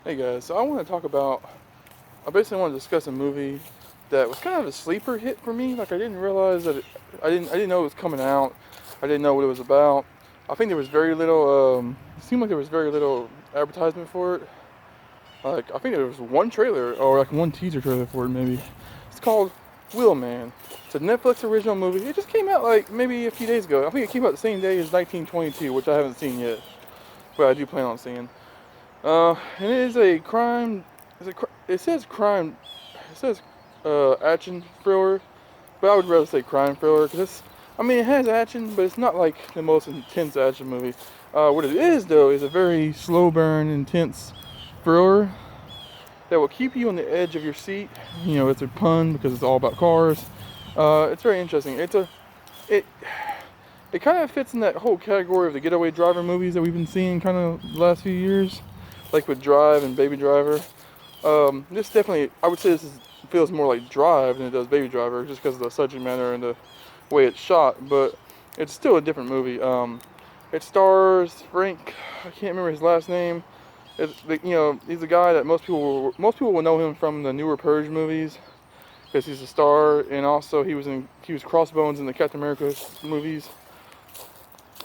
Hey guys, so I basically want to discuss a movie that was kind of a sleeper hit for me. Like I didn't realize I didn't know it was coming out. I didn't know what it was about. I think there was very little, it seemed like there was very little advertisement for it. Like I think there was one trailer or like one teaser trailer for it maybe. It's called Wheelman. It's a Netflix original movie. It just came out like maybe a few days ago. I think it came out the same day as 1922, which I haven't seen yet, but I do plan on seeing. And it is a crime. It says crime. It says action thriller, but I would rather say crime thriller because it's. I mean, it has action, but it's not like the most intense action movie. What it is though is a very slow burn, intense thriller that will keep you on the edge of your seat. You know, it's a pun because it's all about cars. It's very interesting. It it kind of fits in that whole category of the getaway driver movies that we've been seeing kind of the last few years, like with Drive and Baby Driver. This definitely, I would say feels more like Drive than it does Baby Driver, just because of the subject matter and the way it's shot, but it's still a different movie. It stars Frank, I can't remember his last name. He's a guy that most people will know him from the newer Purge movies, because he's a star, and also he was Crossbones in the Captain America movies.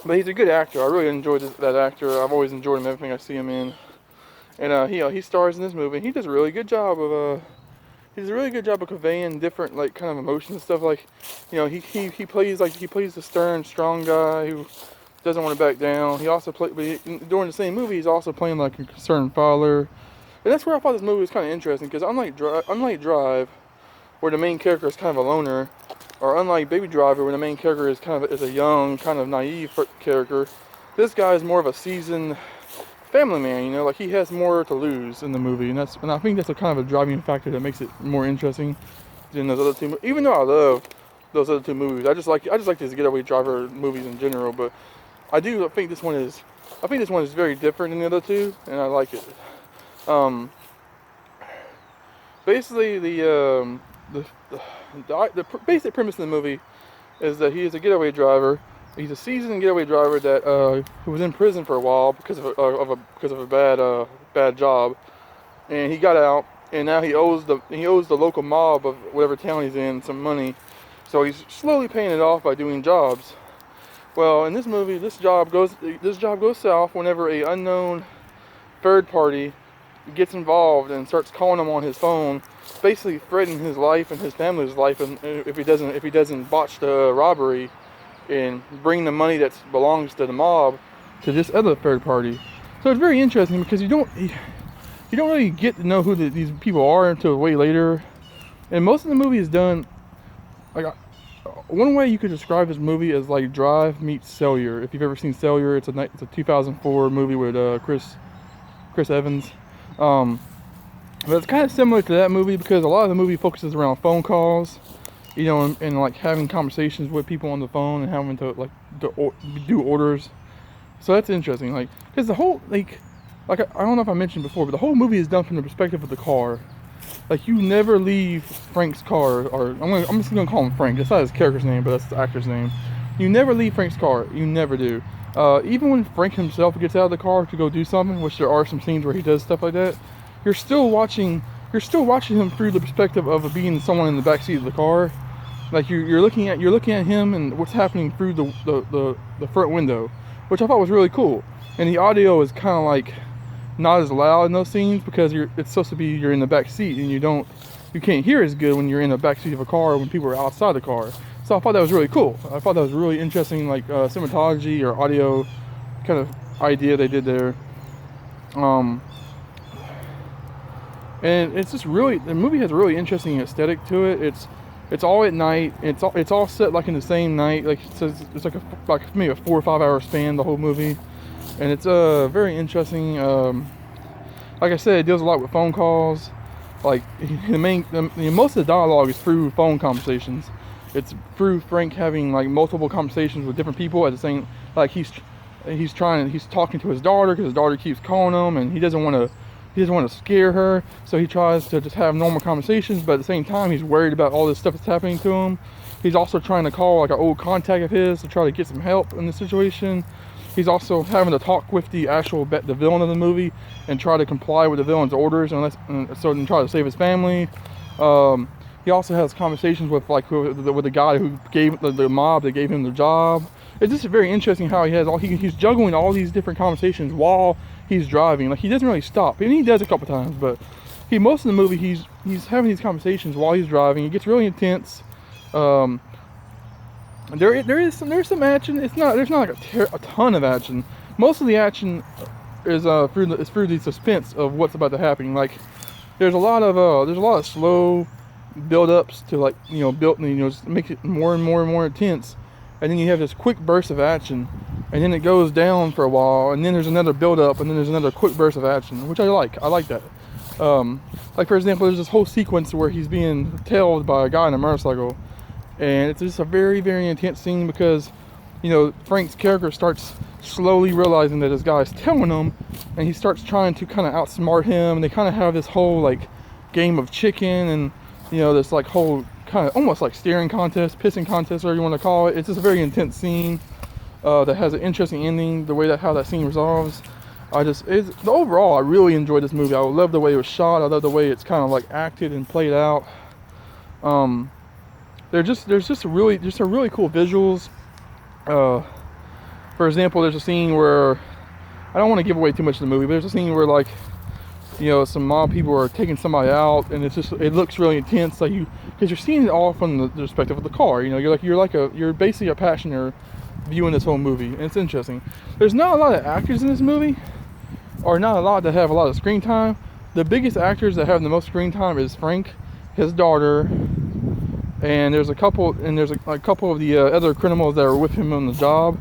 But he's a good actor. I really enjoyed that actor. I've always enjoyed him everything I see him in. And he stars in this movie. And he does a really good job of conveying different like kind of emotions and stuff. Like, he plays the stern, strong guy who doesn't want to back down. He also during the same movie, he's also playing like a concerned father. And that's where I thought this movie was kind of interesting, because unlike Drive, where the main character is kind of a loner, or unlike Baby Driver, where the main character is a young, kind of naive character, this guy is more of a seasoned family man. Like he has more to lose in the movie, and I think that's a kind of a driving factor that makes it more interesting than those other two. Even though I love those other two movies, I just like these getaway driver movies in general. But I think this one is very different than the other two, and I like it. Basically, the basic premise of the movie is that he is a getaway driver. He's a seasoned getaway driver that who was in prison for a while because of a bad job, and he got out, and now he owes the local mob of whatever town he's in some money, so he's slowly paying it off by doing jobs. Well, in this movie, this job goes south whenever a unknown third party gets involved and starts calling him on his phone, basically threatening his life and his family's life, and if he doesn't botch the robbery and bring the money that belongs to the mob to this other third party. So it's very interesting because you don't really get to know who these people are until way later, and most of the movie is done like one way you could describe this movie is like Drive meets Cellular. If you've ever seen Cellular, it's a 2004 movie with Chris Evans. But it's kind of similar to that movie because a lot of the movie focuses around phone calls, and like having conversations with people on the phone and having to do orders. So that's interesting, like, because the whole I don't know if I mentioned before, but the whole movie is done from the perspective of the car. Like, you never leave Frank's car, or I'm just gonna call him Frank. That's not his character's name, but that's the actor's name. You never leave Frank's car. You never do. Even when Frank himself gets out of the car to go do something, which there are some scenes where he does stuff like that, you're still watching him through the perspective of being someone in the backseat of the car. Like you're looking at him and what's happening through the front window, which I thought was really cool. And the audio is kind of like not as loud in those scenes because it's supposed to be you're in the back seat, and you can't hear as good when you're in the back seat of a car when people are outside the car. So I thought that was really cool. I thought that was really interesting, like cinematology or audio kind of idea they did there. And it's just the movie has a really interesting aesthetic to it. It's all at night. It's all set like in the same night. Like it's like maybe a 4 or 5 hour span, the whole movie, and it's very interesting. Like I said, it deals a lot with phone calls. Like most of the dialogue is through phone conversations. It's through Frank having like multiple conversations with different people at the same. Like he's talking to his daughter because his daughter keeps calling him, and he doesn't want to scare her, so he tries to just have normal conversations, but at the same time he's worried about all this stuff that's happening to him. He's also trying to call like an old contact of his to try to get some help in the situation. He's also having to talk with the actual the villain of the movie and try to comply with the villain's orders, and try to save his family. He also has conversations with with the guy who gave the mob that gave him the job. It's just very interesting how he's juggling all these different conversations while he's driving. Like, he doesn't really stop, and he does a couple times, but most of the movie he's having these conversations while he's driving. It gets really intense. There's some action. There's not like a ton of action. Most of the action is through the suspense of what's about to happen. Like, there's a lot of slow build-ups to just make it more and more and more intense, and then you have this quick burst of action, and then it goes down for a while, and then there's another build-up, and then there's another quick burst of action, which I like that. Like, for example, there's this whole sequence where he's being tailed by a guy on a motorcycle, and it's just a very, very intense scene because, Frank's character starts slowly realizing that this guy's tailing him, and he starts trying to kind of outsmart him, and they kind of have this whole game of chicken, and this whole kind of almost like steering contest, pissing contest, whatever you want to call it. It's just a very intense scene that has an interesting ending. The way how that scene resolves, overall, I really enjoyed this movie. I love the way it was shot. I love the way it's kind of acted and played out. There's just really cool visuals. For example, there's a scene where, I don't want to give away too much of the movie, but there's a scene where some mob people are taking somebody out, and it looks really intense, because you're seeing it all from the perspective of the car. You're basically a passenger viewing this whole movie, and it's interesting. There's not a lot of actors in this movie, or not a lot that have a lot of screen time. The biggest actors that have the most screen time is Frank, his daughter, and there's a couple of the other criminals that are with him on the job.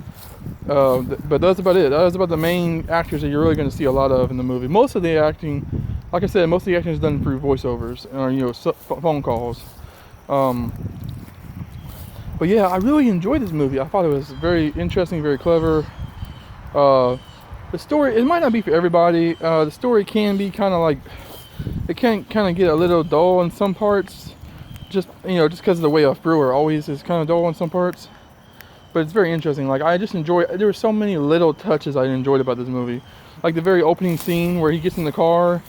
But that's about it. That's about the main actors that you're really going to see a lot of in the movie. Most of the acting, like I said, most of the acting is done through voiceovers or phone calls. But yeah, I really enjoyed this movie. I thought it was very interesting, very clever. The story, it might not be for everybody. The story can be it can kind of get a little dull in some parts. Just because of the way a thriller always is kind of dull in some parts. But it's very interesting. I just there were so many little touches I enjoyed about this movie. Like the very opening scene where he gets in the car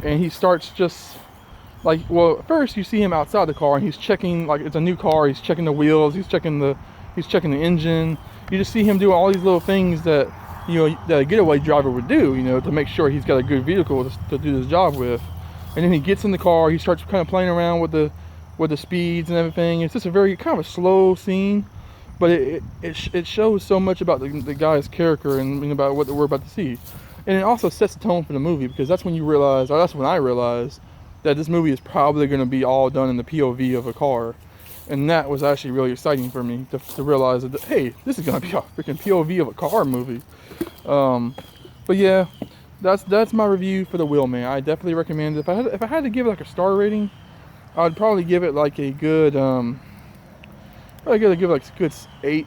and he starts first you see him outside the car and he's checking, it's a new car, he's checking the wheels, he's checking the engine. You just see him doing all these little things that that a getaway driver would do, to make sure he's got a good vehicle to do this job with. And then he gets in the car, he starts kind of playing around with the speeds and everything. It's just a very kind of a slow scene, but it shows so much about the guy's character and about what we're about to see. And it also sets the tone for the movie, because that's when I realized that this movie is probably going to be all done in the POV of a car. And that was actually really exciting for me to realize that, hey, this is going to be a freaking POV of a car movie. But yeah, that's my review for The Wheelman. I definitely recommend it. If I had to give it a star rating, I'd probably give it a good, probably gotta give it a good 8,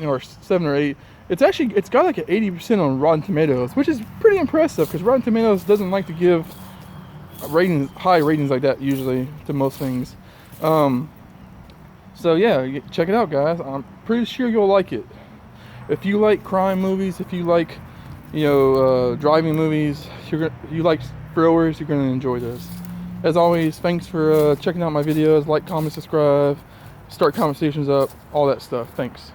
or 7 or 8. It's got an 80% on Rotten Tomatoes, which is pretty impressive, because Rotten Tomatoes doesn't like to give high ratings like that usually to most things. So yeah, check it out, guys. I'm pretty sure you'll like it. If you like crime movies, if you like, driving movies, you like thrillers, you're gonna enjoy this. As always, thanks for checking out my videos. Like, comment, subscribe, start conversations up, all that stuff. Thanks.